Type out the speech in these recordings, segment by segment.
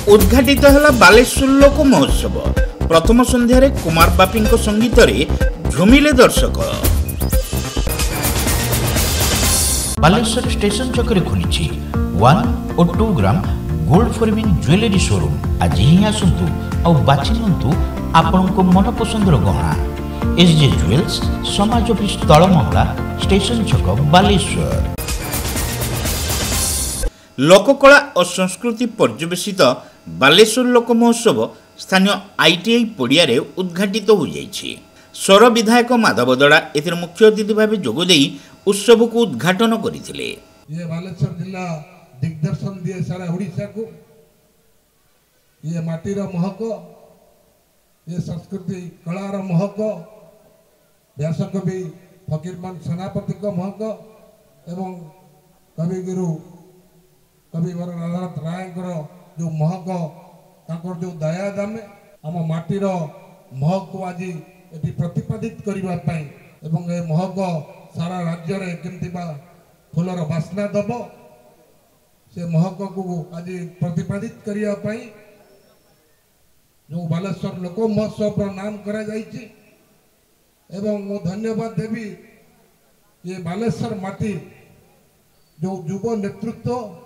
उद्घाटित है बालेश्वर लोक महोत्सव। प्रथम संध्यारे कुमार बापी संगीत झुमिले दर्शक। बालेश्वर स्टेशन चक्रे खुली 1 और 2 ग्राम गोल्ड फॉरमिन ज्वेलरी शोरूम। आज ही आसतु और बाछि नियंतु आपनको मन पसंदर गहना। एसजे ज्वेल्स समाज ऑफिस तलमंगला स्टेशन छक बालेश्वर। लोककला और संस्कृति पर्यवेसित बालेश्वर लोक महोत्सव स्थानीय आईटीआई पड़िया उद्घाटित हो जाइछि। सौर विधायक माधव दड़ा एतिर मुख्य अतिथि भाव जोगदे उत्सव को उद्घाटन करथिले। ये बालेश्वर जिला दिग्दर्शन दिए सारा ओडिशा को। ये माटीर महक, ये संस्कृति कलार महक, व्यासकवि फकीरमान सेनापति को महक एवं कविगुरु कवि वरनाथ राय जो महक ताकर जो दया दामे आम माटीर महक को आज ये प्रतिपादित करने एवं ये महक सारा राज्य में केमती फूलर बास्ना दब से महक को आज प्रतिपादित करने जो बालेश्वर लोक महोत्सव नाम करा जाइछि। एवं मो धन्यवाद देवी ये बालेश्वर माटी जो युव नेतृत्व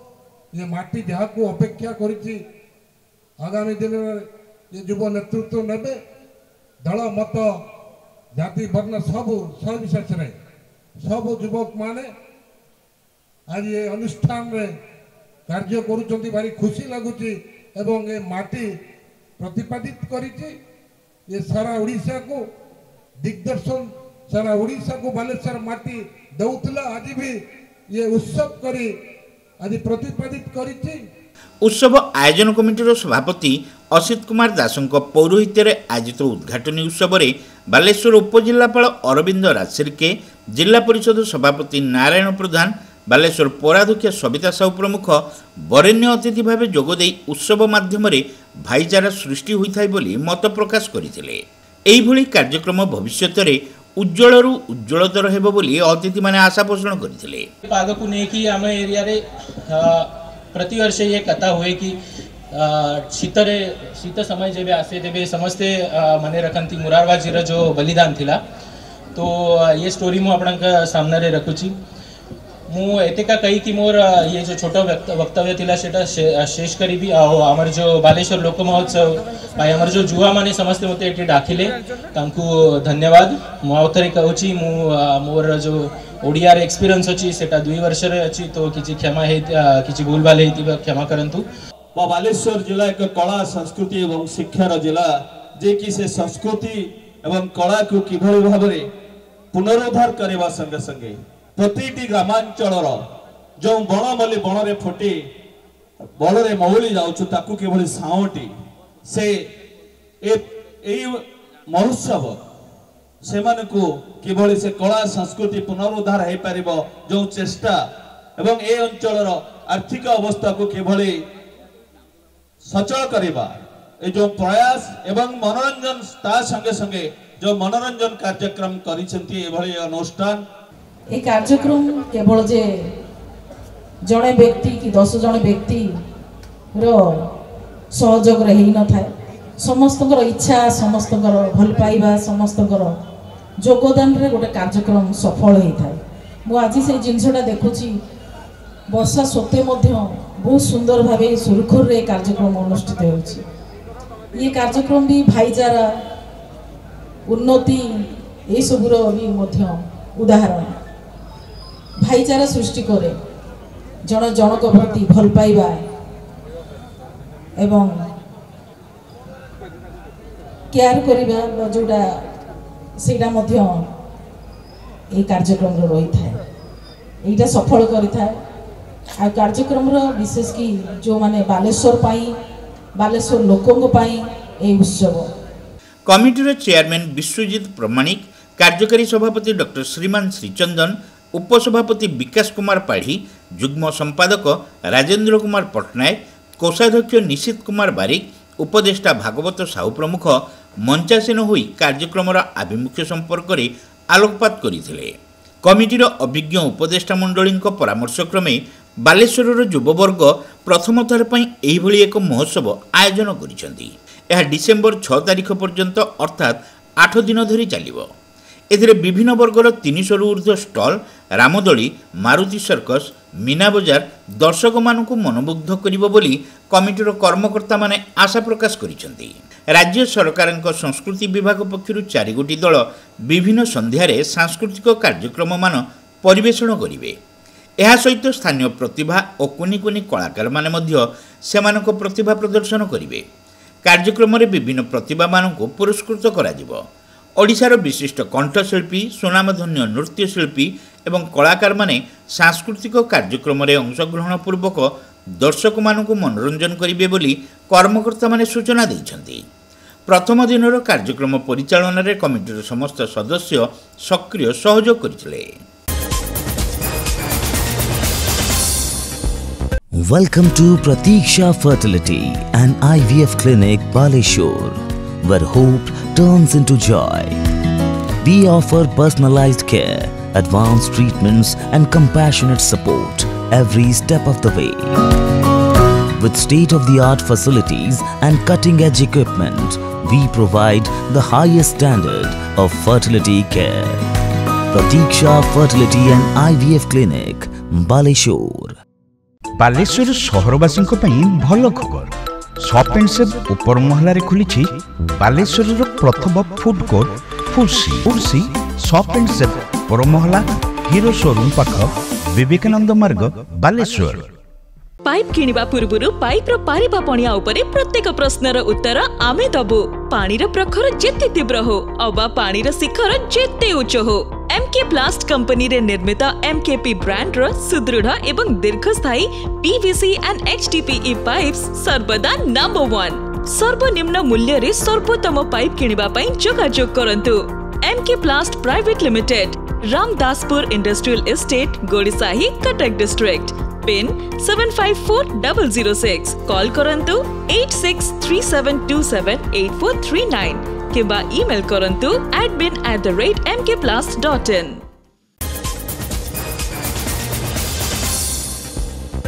ये माटी जहाँ को अपेक्षा करिछि आगामी दिन में ये युव नेतृत्व नेबे दल मत जाति वर्ण सब विशेष सब युवक माने आज ये अनुष्ठान रे कार्य करुचंती भारी खुशी लगुची। एवं ये माटी प्रतिपादित करिछि ये सारा ओडिशा को दिग्दर्शन सारा ओडिशा को बालेश्वर माटी दउतला आज भी ये उत्सव करी आज प्रतिपादित करिछि। उत्सव आयोजन कमिटीर सभापति असित कुमार दासंक पौरोहित्य आयोजित उद्घाटनी उत्सव में बालेश्वर उपजिलापाल अरविंद राजसिरके, जिला परिषद सभापति नारायण प्रधान, बालेश्वर पौराध्यक्ष सविता साहू प्रमुख वरेण्य अतिथि भाव जोगदे उत्सव माध्यम भाईचारा सृष्टि होता है मत प्रकाश करथिले। एही भली कार्यक्रम भविष्यत उज्जवल उज्जवलतर हेबो बोली अतिथि माने आशा पोषण करथिले। पाग को नेकी आम एरिया रे प्रति वर्ष ये कथा हुए कि शीत समय जब आसे तेबे समस्ते माने रखंती मुरारबाजी जो बलिदान थिला। तो ये स्टोरी मु आपणा सामने रे रखुची। मु एतेका कही कि मोर ये जो छोटा वक्तव्य थिला सेटा शेष करीबी आमर जो बालेश्वर लोक महोत्सव भाई आमर जो जुआ माने समस्ते मते एटी डाकिले तांकु धन्यवाद। मु आउथरे कहूची मु मोर जो ओडिया रे एक्सपीरियंस अछि सेटा 2 वर्ष रे अछि। तो किछि क्षमा हे किछि भूल भाल हेतिबा क्षमा करंतु। बालेश्वर जिला एक कला संस्कृति एवं शिक्षार जिला जे कि से संस्कृति एवं कला को किभଳି भाबरे पुनरुद्धार करबा संगे संगे प्रति ग्रामांचल जो बणमल्ली बण रे फुटी बण रे महुली जाउछु ताकू केवल सावटी से ए महोत्सव से मन को केवल से कला संस्कृति पुनरुद्धार हो पार जो चेष्टा एवं ए अंचल आर्थिक अवस्था को केवल सचल करवा ए जो प्रयास एवं मनोरंजन ता संगे संगे जो मनोरंजन कार्यक्रम करिसेंती एभली अनुष्ठान ये कार्यक्रम केवल जे जड़े व्यक्ति कि 10 जन व्यक्ति रो सहयोग रही न थाए। समस्त इच्छा समस्त भल पाइबा समस्त योगदान रे गोटे कार्यक्रम सफल होता है। मु आज से जिनसटा देखुची वर्षा सत्वे बहुत सुंदर भाव सुरखुर रे कार्यक्रम अनुष्ठित होछि। ये कार्यक्रम भी भाईचारा उन्नति ये सबुर भी उदाहरण भाईचारा सृष्टि करे जन जनक प्रति भल पाइबा एवं केयर करिबा जोटा सेटा मध्य ए कार्यक्रम रही थाए। एटा सफल करि थाए। आ कार्यक्रम रो विशेष की जो माने बालेश्वर पाई बालेश्वर लोकों पाई ए उत्सव। कमिटीर चेयरमैन विश्वजित प्रमाणिक, कार्यकारी सभापति डॉक्टर श्रीमान श्रीचंदन, उपसभापति विकास कुमार पाढ़ी, जुग्म संपादक राजेंद्र कुमार पट्टनायक, कोषाध्यक्ष निशित कुमार बारिक, उपदेष्टा भागवत साहू प्रमुख मंचासीन होई कार्यक्रम आभिमुख्य संपर्क में आलोकपात करथिले। कमिटीर अभिज्ञ उपदेष्टा मंडली परामर्श क्रमे ବାଲେଶ୍ୱରର ଯୁବବର୍ଗ ପ୍ରଥମ ଥର ପାଇଁ ଏହିଭଳି ଏକ ମହୋତ୍ସବ ଆୟୋଜନ କରିଛନ୍ତି। ଏହା ଡିସେମ୍ବର 6 ତାରିଖ ପର୍ଯ୍ୟନ୍ତ ଅର୍ଥାତ୍ 8 ଦିନ ଧରି ଚାଲିବ। ଏଥିରେ ବିଭିନ୍ନ ବର୍ଗର 300ରୁ ଉର୍ଦ୍ଧ୍ୱ ଷ୍ଟଲ୍, ରାମଦୋଳି, ମାରୁତି ସର୍କସ୍, ମୀନା ବଜାର ଦର୍ଶକମାନଙ୍କୁ ମନୋମୁଗ୍ଧ କରିବ ବୋଲି କମିଟିର କର୍ମକର୍ତ୍ତାମାନେ ଆଶା ପ୍ରକାଶ କରିଛନ୍ତି। ରାଜ୍ୟ ସରକାରଙ୍କ ସଂସ୍କୃତି ବିଭାଗ ପକ୍ଷରୁ 4 ଗୋଟି ଦଳ ବିଭିନ୍ନ ସନ୍ଧ୍ୟାରେ ସାଂସ୍କୃତିକ କାର୍ଯ୍ୟକ୍ରମମାନ ପରିବେଷଣ କରିବେ। ଏହା ସହିତ ସ୍ଥାନୀୟ ପ୍ରତିଭା ଓ କୁନି କୁନି କଳାକାରମାନେ ମଧ୍ୟ ସେମାନଙ୍କ ପ୍ରତିଭା ପ୍ରଦର୍ଶନ କରିବେ। କାର୍ଯ୍ୟକ୍ରମରେ ବିଭିନ୍ନ ପ୍ରତିଭାମାନଙ୍କୁ ପୁରସ୍କୃତ କରାଯିବ। ଓଡ଼ିଶାର ବିଶିଷ୍ଟ କଣ୍ଠଶିଳ୍ପୀ, ସୁନାମଧନ୍ୟ ନୃତ୍ୟଶିଳ୍ପୀ ଏବଂ କଳାକାରମାନେ ସାଂସ୍କୃତିକ କାର୍ଯ୍ୟକ୍ରମରେ ଅଂଶଗ୍ରହଣ ପୂର୍ବକ ଦର୍ଶକମାନଙ୍କୁ ମନୋରଞ୍ଜନ କରିବେ ବୋଲି କର୍ମକର୍ତ୍ତାମାନେ ସୂଚନା ଦେଇଛନ୍ତି। ପ୍ରଥମ ଦିନର କାର୍ଯ୍ୟକ୍ରମ ପରିଚାଳନାରେ କମିଟିର ସମସ୍ତ ସଦସ୍ୟ ସକ୍ରିୟ ସହଯୋଗ କରିଥିଲେ। Welcome to Pratiksha Fertility and IVF Clinic, Baleshwar, where hope turns into joy. We offer personalized care, advanced treatments and compassionate support every step of the way. With state-of-the-art facilities and cutting-edge equipment, we provide the highest standard of fertility care. Pratiksha Fertility and IVF Clinic, Baleshwar. Baleshwar सहरवासी भल खबर shop and save ऊपर महलार खुली बालेश्वर प्रथम food court फुर्सी shop and save ऊपर महला Hero showroom पाख Vivekananda Marg Baleswar. Pipe किनिबा पूर्वरु पाइप रो पारिबा पणिया उपरे प्रत्येक प्रश्नर उत्तर आमे दबु। पानीर प्रखर जेते तीव्र हो अबा पानीर शिखर जेते उच्च हो, एमके प्लास्ट कंपनी रे निर्मित एमकेपी ब्रांड रो सुदृढ़ एवं दीर्घस्थायी पीवीसी एंड एचडीपीई पाइप्स सर्वदा नंबर 1। सर्वनिम्न मूल्य रे सर्वोत्तम पाइप किनिबा पई जोगाजोग करंतु। MK plast private limited, Ramdaspur industrial estate, Gorisahi, Cuttack district. Pin 754006। Call करंतु 8637278439 किबा ईमेल करंतु admin@mkplast.in।